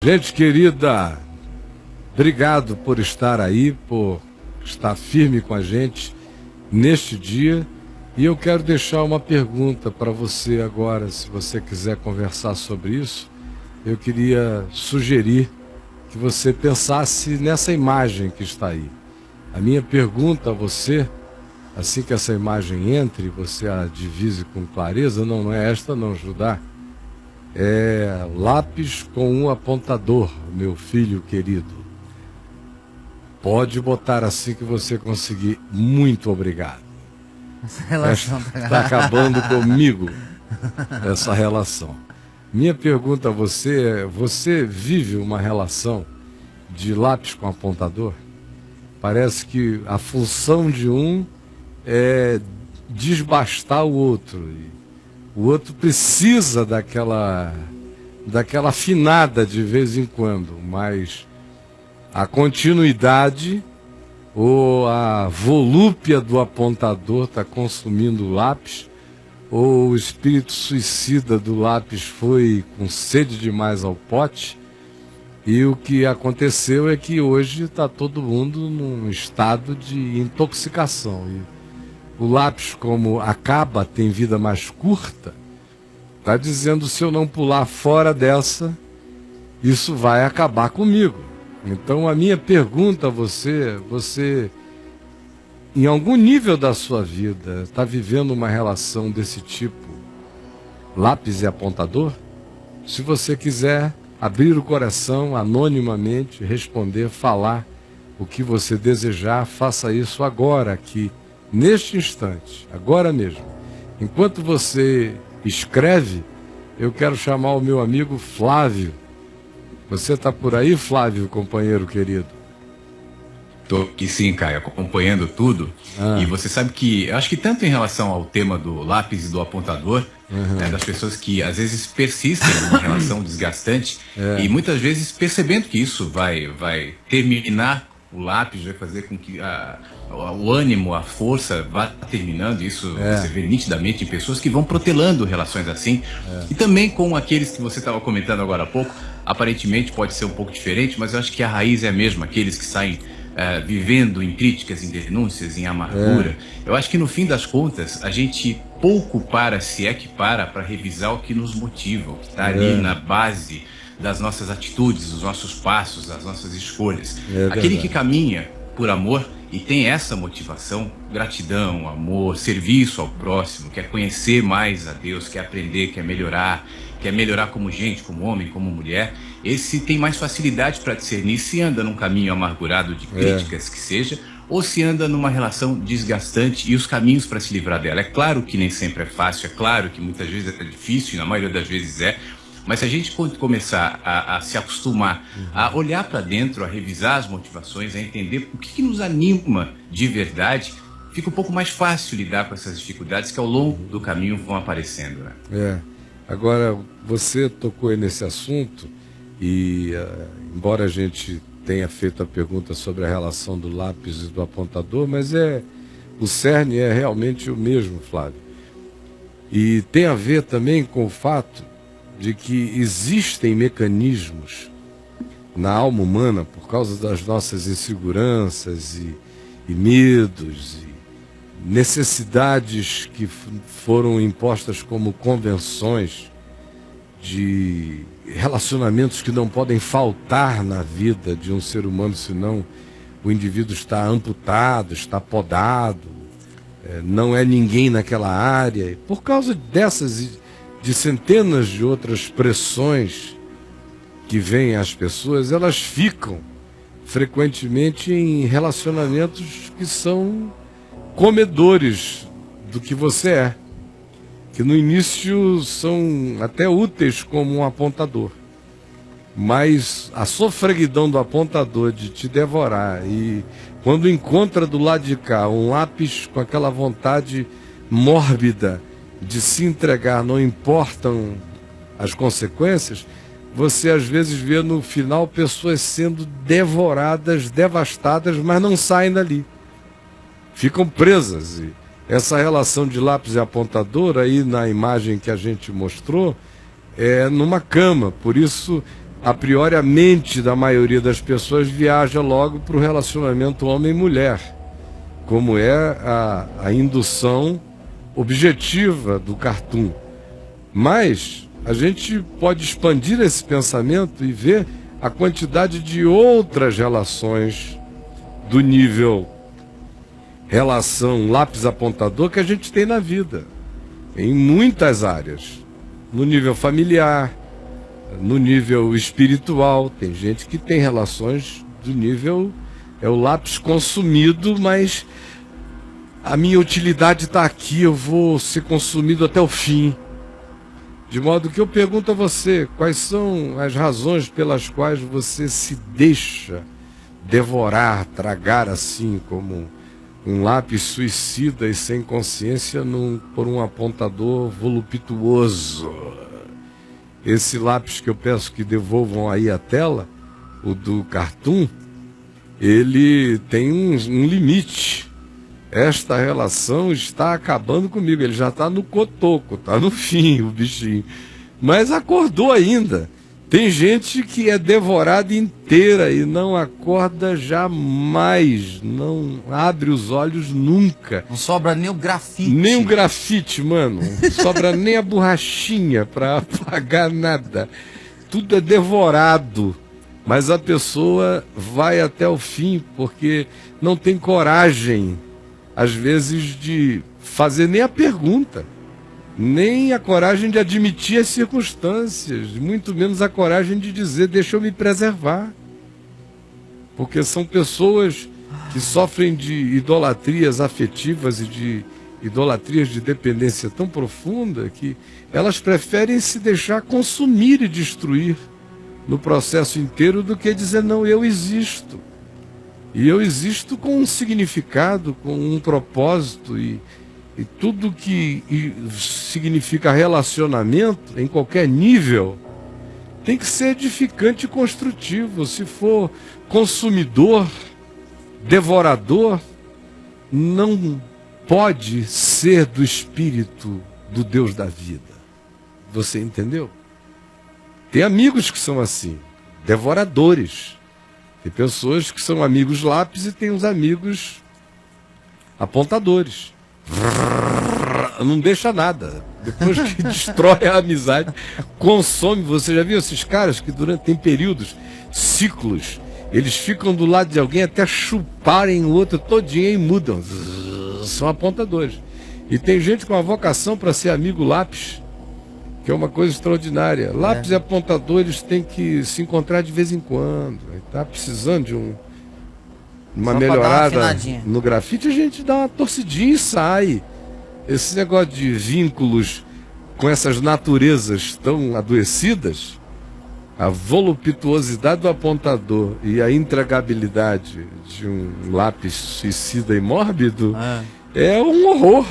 Gente querida, obrigado por estar aí, por estar firme com a gente neste dia. E eu quero deixar uma pergunta para você agora, se você quiser conversar sobre isso. Eu queria sugerir que você pensasse nessa imagem que está aí. A minha pergunta a você, assim que essa imagem entre, você a divise com clareza, não é esta não, Judá. É lápis com um apontador, meu filho querido. Pode botar assim que você conseguir. Muito obrigado. Essa relação Está acabando comigo, essa relação. Minha pergunta a você é: você vive uma relação de lápis com apontador? Parece que a função de um é desbastar o outro. O outro precisa daquela afinada de vez em quando, mas a continuidade ou a volúpia do apontador está consumindo o lápis, ou o espírito suicida do lápis foi com sede demais ao pote, e o que aconteceu é que hoje está todo mundo num estado de intoxicação. E o lápis, como acaba, tem vida mais curta, está dizendo: se eu não pular fora dessa, isso vai acabar comigo. Então a minha pergunta a você, em algum nível da sua vida, está vivendo uma relação desse tipo, lápis e apontador? Se você quiser abrir o coração anonimamente, responder, falar o que você desejar, faça isso agora, aqui, neste instante, agora mesmo. Enquanto você escreve, eu quero chamar o meu amigo Flávio. Você está por aí, Flávio, companheiro querido? Tô aqui sim, Caio, acompanhando tudo. E você sabe que, eu acho que tanto em relação ao tema do lápis e do apontador, né, das pessoas que às vezes persistem numa relação desgastante, e muitas vezes percebendo que isso vai terminar o lápis, vai fazer com que o ânimo, a força vá terminando. Isso você vê nitidamente em pessoas que vão protelando relações assim. E também com aqueles que você estava comentando agora há pouco, aparentemente pode ser um pouco diferente, mas eu acho que a raiz é a mesma, aqueles que saem vivendo em críticas, em denúncias, em amargura. Eu acho que no fim das contas, a gente pouco para, se é que para revisar o que nos motiva, o que está ali na base das nossas atitudes, dos nossos passos, das nossas escolhas. Aquele que caminha por amor e tem essa motivação, gratidão, amor, serviço ao próximo, quer conhecer mais a Deus, quer aprender, quer melhorar como gente, como homem, como mulher, esse tem mais facilidade para discernir se anda num caminho amargurado de críticas que seja, ou se anda numa relação desgastante e os caminhos para se livrar dela. É claro que nem sempre é fácil, é claro que muitas vezes é difícil, e na maioria das vezes mas se a gente começar a se acostumar a olhar para dentro, a revisar as motivações, a entender o que nos anima de verdade, fica um pouco mais fácil lidar com essas dificuldades que ao longo do caminho vão aparecendo, né? Agora, você tocou aí nesse assunto e, embora a gente tenha feito a pergunta sobre a relação do lápis e do apontador, mas o cerne é realmente o mesmo, Flávio. E tem a ver também com o fato de que existem mecanismos na alma humana, por causa das nossas inseguranças e medos e necessidades que foram impostas como convenções de relacionamentos que não podem faltar na vida de um ser humano, senão o indivíduo está amputado, está podado, não é ninguém naquela área. E por causa dessas de centenas de outras pressões que vêm às pessoas, elas ficam frequentemente em relacionamentos que são comedores do que você é, que no início são até úteis como um apontador, mas a sofreguidão do apontador de te devorar, e quando encontra do lado de cá um lápis com aquela vontade mórbida de se entregar, não importam as consequências, você às vezes vê no final pessoas sendo devoradas, devastadas, mas não saem dali. Ficam presas. E essa relação de lápis e apontador, aí na imagem que a gente mostrou, é numa cama. Por isso a priori a mente da maioria das pessoas viaja logo para o relacionamento homem-mulher, como é a indução objetiva do cartoon. Mas a gente pode expandir esse pensamento e ver a quantidade de outras relações do nível relação lápis-apontador que a gente tem na vida, em muitas áreas, no nível familiar, no nível espiritual. Tem gente que tem relações do nível, é o lápis consumido, mas a minha utilidade está aqui, eu vou ser consumido até o fim. De modo que eu pergunto a você, quais são as razões pelas quais você se deixa devorar, tragar assim, como um lápis suicida e sem consciência por um apontador voluptuoso? Esse lápis que eu peço que devolvam aí a tela, o do cartoon, ele tem um limite. Esta relação está acabando comigo, ele já está no cotoco, está no fim o bichinho, mas acordou ainda. Tem gente que é devorada inteira e não acorda jamais, não abre os olhos nunca. Não sobra nem o grafite. Nem o grafite, mano. Não sobra nem a borrachinha para apagar nada. Tudo é devorado. Mas a pessoa vai até o fim porque não tem coragem, às vezes, de fazer nem a pergunta, nem a coragem de admitir as circunstâncias, muito menos a coragem de dizer, deixa eu me preservar. Porque são pessoas que sofrem de idolatrias afetivas e de idolatrias de dependência tão profunda que elas preferem se deixar consumir e destruir no processo inteiro do que dizer, não, eu existo. E eu existo com um significado, com um propósito, e tudo que significa relacionamento, em qualquer nível, tem que ser edificante e construtivo. Se for consumidor, devorador, não pode ser do espírito do Deus da vida. Você entendeu? Tem amigos que são assim, devoradores. Tem pessoas que são amigos lápis e tem uns amigos apontadores. Não deixa nada. Depois que destrói a amizade, consome. Você já viu esses caras que tem períodos, ciclos, eles ficam do lado de alguém até chuparem o outro todinho e mudam. São apontadores. E tem gente com a vocação para ser amigo lápis, que é uma coisa extraordinária. Lápis e apontador, eles têm que se encontrar de vez em quando. Está precisando de uma melhorada no grafite, a gente dá uma torcidinha e sai. Esse negócio de vínculos com essas naturezas tão adoecidas, a voluptuosidade do apontador e a entregabilidade de um lápis suicida e mórbido é um horror.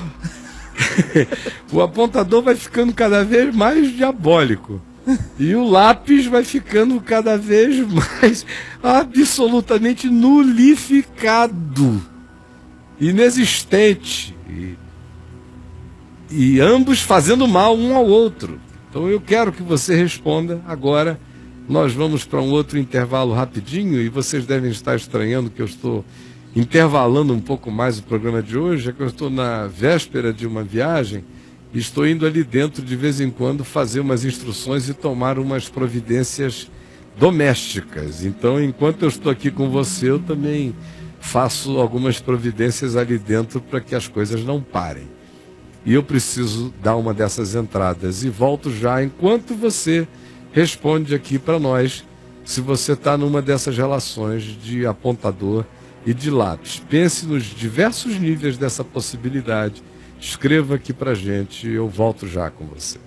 O apontador vai ficando cada vez mais diabólico e o lápis vai ficando cada vez mais absolutamente nulificado, inexistente, e ambos fazendo mal um ao outro. Então eu quero que você responda agora. Nós vamos para um outro intervalo rapidinho e vocês devem estar estranhando que eu estou intervalando um pouco mais o programa de hoje, é que eu estou na véspera de uma viagem e estou indo ali dentro de vez em quando fazer umas instruções e tomar umas providências domésticas. Então, enquanto eu estou aqui com você, eu também faço algumas providências ali dentro para que as coisas não parem. E eu preciso dar uma dessas entradas e volto já enquanto você responde aqui para nós se você está numa dessas relações de apontador e de lápis. Pense nos diversos níveis dessa possibilidade. Escreva aqui pra gente, eu volto já com você.